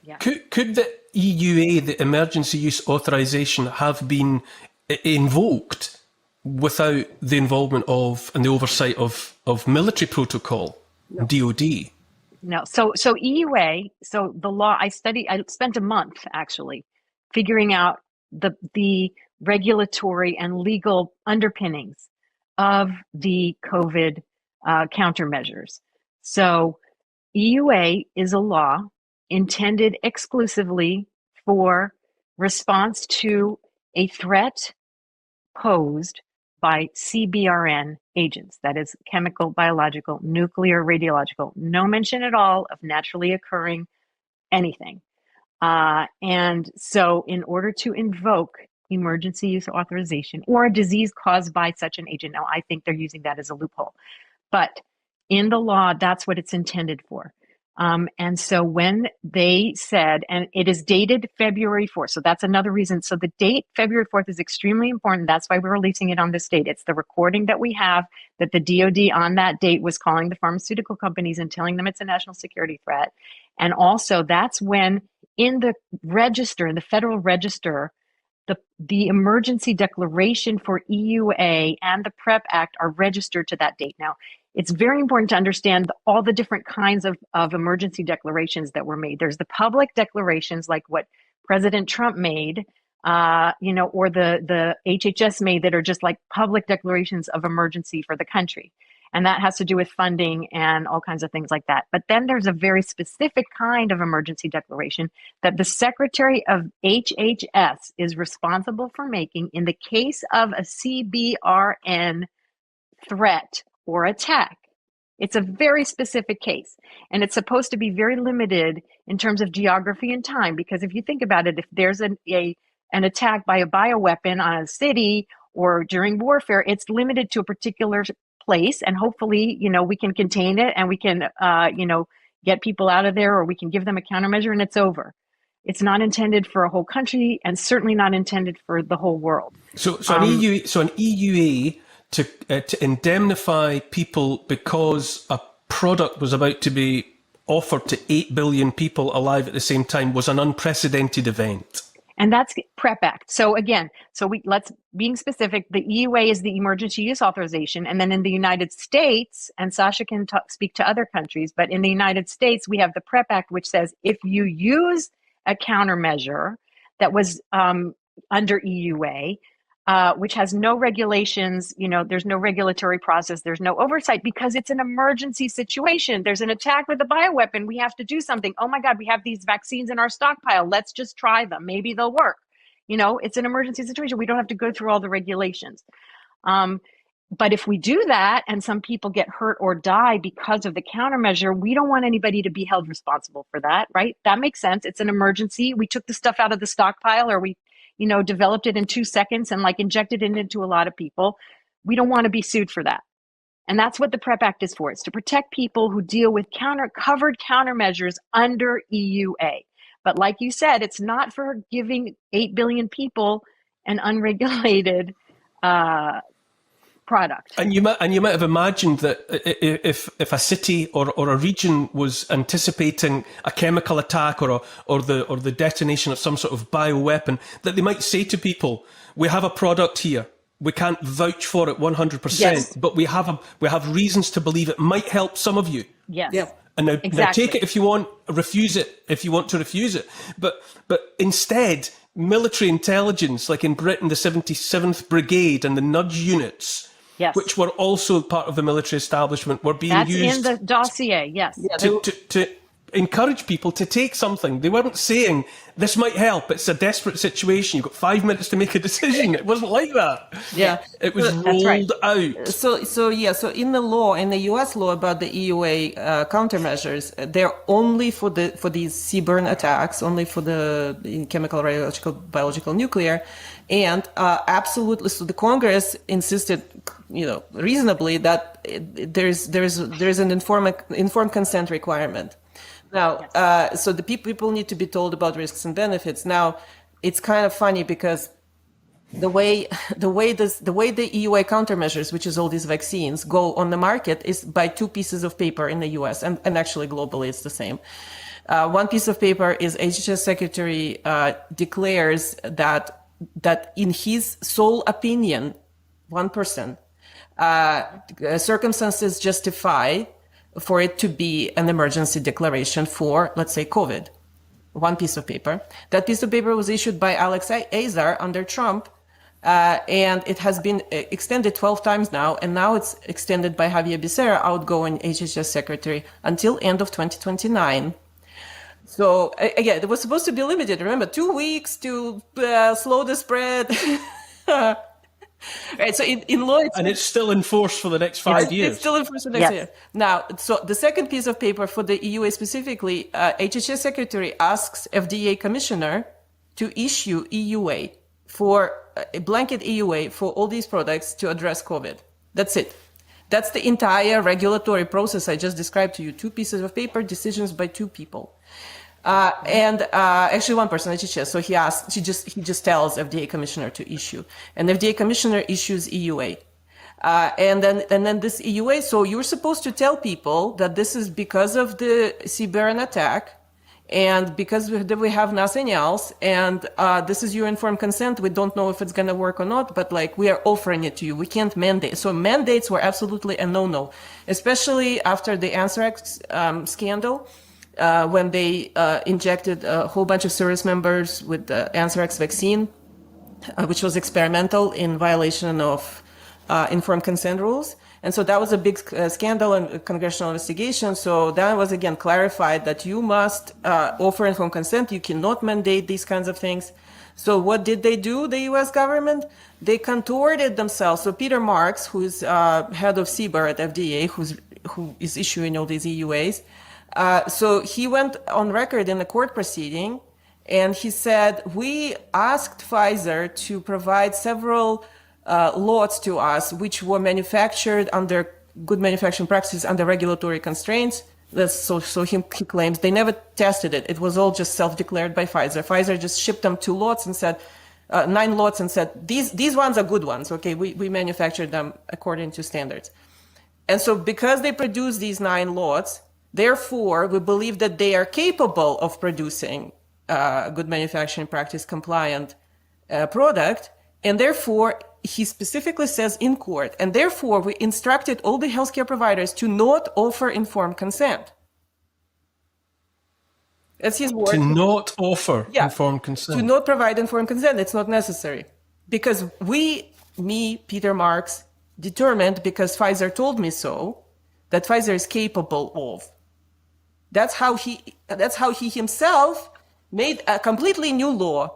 Yeah. Could the EUA, the emergency use authorization, have been invoked without the involvement of and the oversight of military protocol, DOD? No. So EUA, so the law, I spent a month actually figuring out the regulatory and legal underpinnings of the COVID countermeasures. So EUA is a law intended exclusively for response to a threat posed by CBRN agents, that is chemical, biological, nuclear, radiological, no mention at all of naturally occurring anything. And so in order to invoke emergency use authorization or a disease caused by such an agent, now I think they're using that as a loophole, but in the law, that's what it's intended for. And so when they said, and it is dated February 4th, so that's another reason. So the date, February 4th, is extremely important. That's why we're releasing it on this date. It's the recording that we have that the DOD on that date was calling the pharmaceutical companies and telling them it's a national security threat. And also that's when in the register, in the Federal Register, the emergency declaration for EUA and the PrEP Act are registered to that date. Now, it's very important to understand all the different kinds of emergency declarations that were made. There's the public declarations like what President Trump made, or the HHS made that are just like public declarations of emergency for the country. And that has to do with funding and all kinds of things like that. But then there's a very specific kind of emergency declaration that the Secretary of HHS is responsible for making in the case of a CBRN threat or attack. It's a very specific case, and it's supposed to be very limited in terms of geography and time, because if you think about it, if there's an attack by a bioweapon on a city or during warfare, it's limited to a particular place, and hopefully, we can contain it and we can, get people out of there, or we can give them a countermeasure and it's over. It's not intended for a whole country and certainly not intended for the whole world. So an EUA to indemnify people because a product was about to be offered to 8 billion people alive at the same time was an unprecedented event. And that's PrEP Act. So again, being specific, the EUA is the emergency use authorization. And then in the United States, and Sasha can speak to other countries, but in the United States, we have the PrEP Act, which says if you use a countermeasure that was under EUA, which has no regulations, there's no regulatory process, there's no oversight because it's an emergency situation. There's an attack with a bioweapon. We have to do something. Oh my God, we have these vaccines in our stockpile. Let's just try them. Maybe they'll work. It's an emergency situation. We don't have to go through all the regulations. But if we do that and some people get hurt or die because of the countermeasure, we don't want anybody to be held responsible for that, right? That makes sense. It's an emergency. We took the stuff out of the stockpile, or we developed it in 2 seconds and injected it into a lot of people. We don't want to be sued for that. And that's what the PrEP Act is for. It's to protect people who deal with covered countermeasures under EUA. But like you said, it's not for giving 8 billion people an unregulated product. And you might have imagined that if a city or a region was anticipating a chemical attack or the detonation of some sort of bioweapon, that they might say to people, "We have a product here. We can't vouch for it 100%, yes, but we have reasons to believe it might help some of you." Yes. Yeah. And now take it if you want, refuse it if you want to refuse it. But instead, military intelligence, like in Britain, the 77th Brigade and the nudge units, yes, which were also part of the military establishment, were being used. That's in the dossier, yes. To encourage people to take something. They weren't saying, this might help, it's a desperate situation, you've got 5 minutes to make a decision. It wasn't like that. Yeah. It was rolled out. So in the law, in the US law about the EUA countermeasures, they're only for these CBRN attacks, only for the chemical, radiological, biological, nuclear. And absolutely, so the Congress insisted, reasonably, that there's an informed consent requirement. Now, yes, so the people need to be told about risks and benefits. Now, it's kind of funny because the way the EUA countermeasures, which is all these vaccines, go on the market is by 2 pieces of paper in the US, and actually globally it's the same. One piece of paper is HHS Secretary declares that in his sole opinion, one person, circumstances justify for it to be an emergency declaration for, let's say, COVID. One piece of paper. That piece of paper was issued by Alex Azar under Trump, and it has been extended 12 times now, and now it's extended by Javier Becerra, outgoing HHS Secretary, until end of 2029. So again, it was supposed to be limited. Remember, 2 weeks to slow the spread. Right. So in law, it's still in force for the next 5 years. It's still in force for the next year. Now, so the second piece of paper for the EUA specifically, HHS Secretary asks FDA Commissioner to issue EUA for a blanket EUA for all these products to address COVID. That's it. That's the entire regulatory process I just described to you. 2 pieces of paper, decisions by 2 people. Actually one person, HHS. So he just tells FDA Commissioner to issue, and FDA Commissioner issues EUA. And then this EUA, so you're supposed to tell people that this is because of the cyber attack, and because we have nothing else, and this is your informed consent. We don't know if it's going to work or not, but like we are offering it to you. We can't mandate. So mandates were absolutely a no-no, especially after the anthrax scandal. When they injected a whole bunch of service members with the anthrax vaccine, which was experimental in violation of informed consent rules. And so that was a big scandal and congressional investigation. So that was again clarified that you must offer informed consent. You cannot mandate these kinds of things. So what did they do, the US government? They contorted themselves. So Peter Marks, who's head of CBER at FDA, who is issuing all these EUAs, so he went on record in a court proceeding, and he said, we asked Pfizer to provide several lots to us, which were manufactured under good manufacturing practices under regulatory constraints. So he claims they never tested it. It was all just self-declared by Pfizer. Pfizer just shipped them 2 lots and said, 9 lots and said, these ones are good ones. Okay, we manufactured them according to standards. And so because they produced these 9 lots, therefore, we believe that they are capable of producing good manufacturing practice compliant product. And therefore, he specifically says in court, and therefore we instructed all the healthcare providers to not offer informed consent. That's his word. To not offer informed consent. To not provide informed consent. It's not necessary. Because Peter Marks, determined, because Pfizer told me so, that Pfizer is capable of. That's how he himself made a completely new law,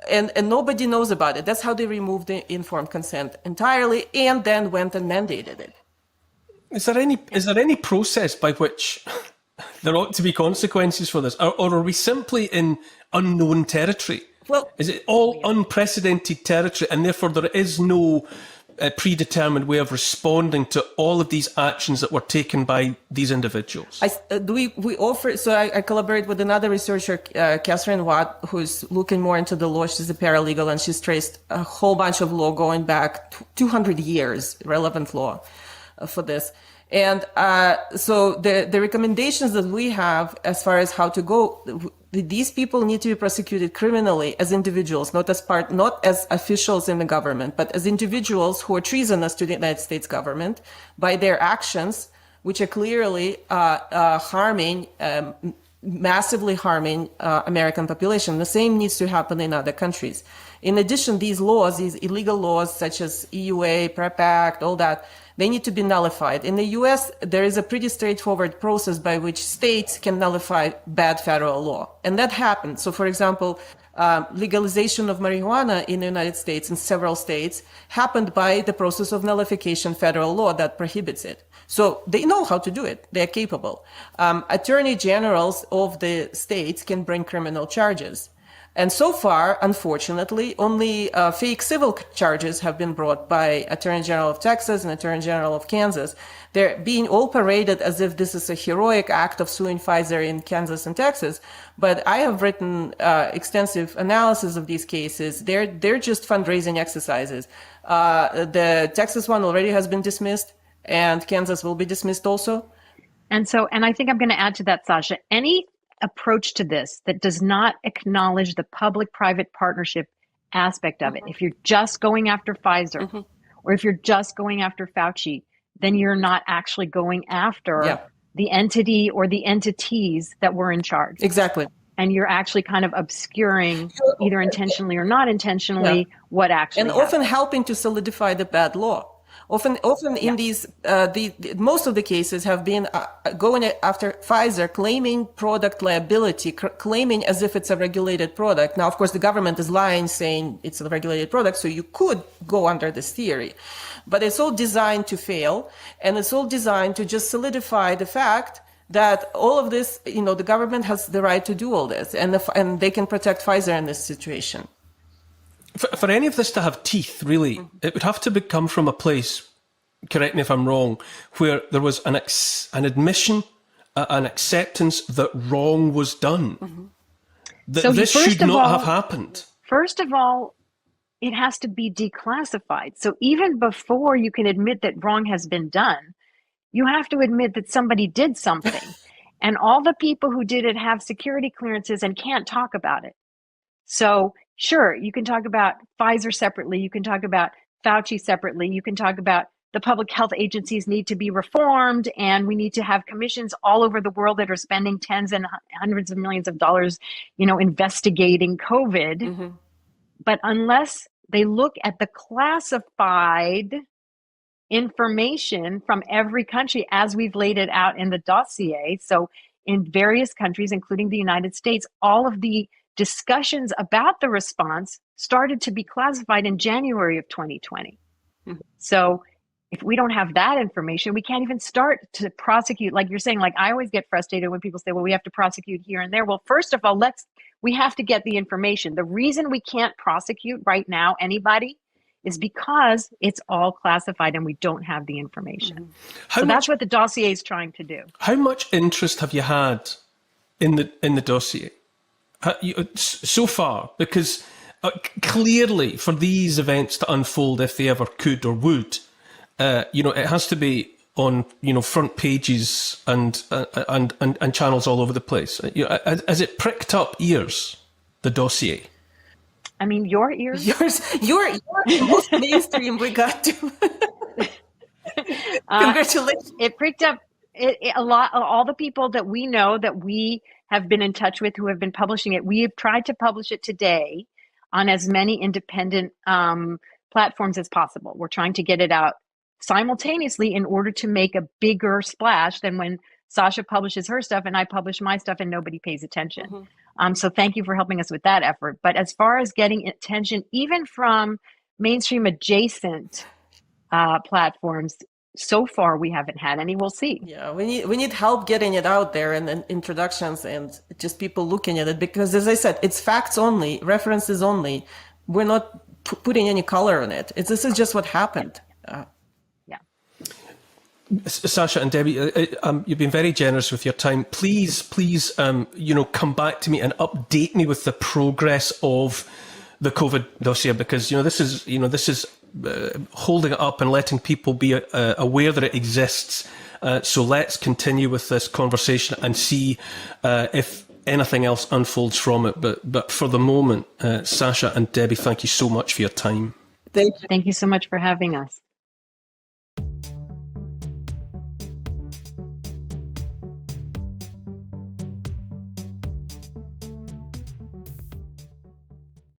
and nobody knows about it. That's how they removed the informed consent entirely, and then went and mandated it. Is there any process by which there ought to be consequences for this, or are we simply in unknown territory? Well, is it all unprecedented territory, and therefore there is no predetermined way of responding to all of these actions that were taken by these individuals? We offer, so I collaborate with another researcher, Catherine Watt, who's looking more into the law. She's a paralegal, and she's traced a whole bunch of law going back 200 years, relevant law for this. And so the recommendations that we have as far as how to go, these people need to be prosecuted criminally as individuals, not as officials in the government, but as individuals who are treasonous to the United States government by their actions, which are clearly massively harming American population. The same needs to happen in other countries. In addition, these laws, these illegal laws such as EUA, PrEP Act, all that, they need to be nullified. In the US, there is a pretty straightforward process by which states can nullify bad federal law. And that happened. So, for example, legalization of marijuana in the United States, in several states, happened by the process of nullification federal law that prohibits it. So they know how to do it. They're capable. Attorney generals of the states can bring criminal charges. And so far, unfortunately, only fake civil charges have been brought by Attorney General of Texas and Attorney General of Kansas. They're being all paraded as if this is a heroic act of suing Pfizer in Kansas and Texas. But I have written extensive analysis of these cases. They're just fundraising exercises. The Texas one already has been dismissed, and Kansas will be dismissed also. And I think I'm going to add to that, Sasha. Any approach to this that does not acknowledge the public-private partnership aspect of it, if you're just going after Pfizer, or if you're just going after Fauci, then you're not actually going after the entity or the entities that were in charge. Exactly. And you're actually kind of obscuring, either intentionally or not intentionally, what actually and happened. Often helping to solidify the bad law. Often in these, most of the cases have been going after Pfizer, claiming product liability, claiming as if it's a regulated product. Now, of course, the government is lying, saying it's a regulated product, so you could go under this theory. But it's all designed to fail, and it's all designed to just solidify the fact that all of this, the government has the right to do all this, and they can protect Pfizer in this situation. For any of this to have teeth, really, it would have to come from a place, correct me if I'm wrong, where there was an admission, an acceptance that wrong was done. That So this first should of not all- have happened. First of all, it has to be declassified. So even before you can admit that wrong has been done, you have to admit that somebody did something. And all the people who did it have security clearances and can't talk about it. So sure, you can talk about Pfizer separately. You can talk about Fauci separately. You can talk about the public health agencies need to be reformed, and we need to have commissions all over the world that are spending tens and hundreds of millions of dollars, investigating COVID. But unless they look at the classified information from every country as we've laid it out in the dossier, so in various countries, including the United States, all of the discussions about the response started to be classified in January of 2020. So if we don't have that information, we can't even start to prosecute. Like you're saying, like I always get frustrated when people say, well, we have to prosecute here and there. Well, first of all, we have to get the information. The reason we can't prosecute right now anybody is because it's all classified and we don't have the information. So that's what the dossier is trying to do. How much interest have you had in the dossier so far? Because clearly, for these events to unfold, if they ever could or would, it has to be on front pages and channels all over the place. Has it pricked up ears, the dossier? I mean, your ears. You're the most mainstream we got to. Congratulations. It pricked up a lot. All the people that we know that we have been in touch with who have been publishing it. We have tried to publish it today on as many independent platforms as possible. We're trying to get it out simultaneously in order to make a bigger splash than when Sasha publishes her stuff and I publish my stuff and nobody pays attention. So thank you for helping us with that effort. But as far as getting attention, even from mainstream adjacent platforms, so far we haven't had any. We'll see. Yeah, we need help getting it out there, and introductions and just people looking at it, because as I said, it's facts only, references only. We're not putting any color on it. This is just what happened. Sasha and Debbie, you've been very generous with your time. Please, come back to me and update me with the progress of the COVID dossier, because this is holding it up and letting people be aware that it exists. So let's continue with this conversation and see if anything else unfolds from it. But for the moment, Sasha and Debbie, thank you so much for your time. Thank you. Thank you so much for having us.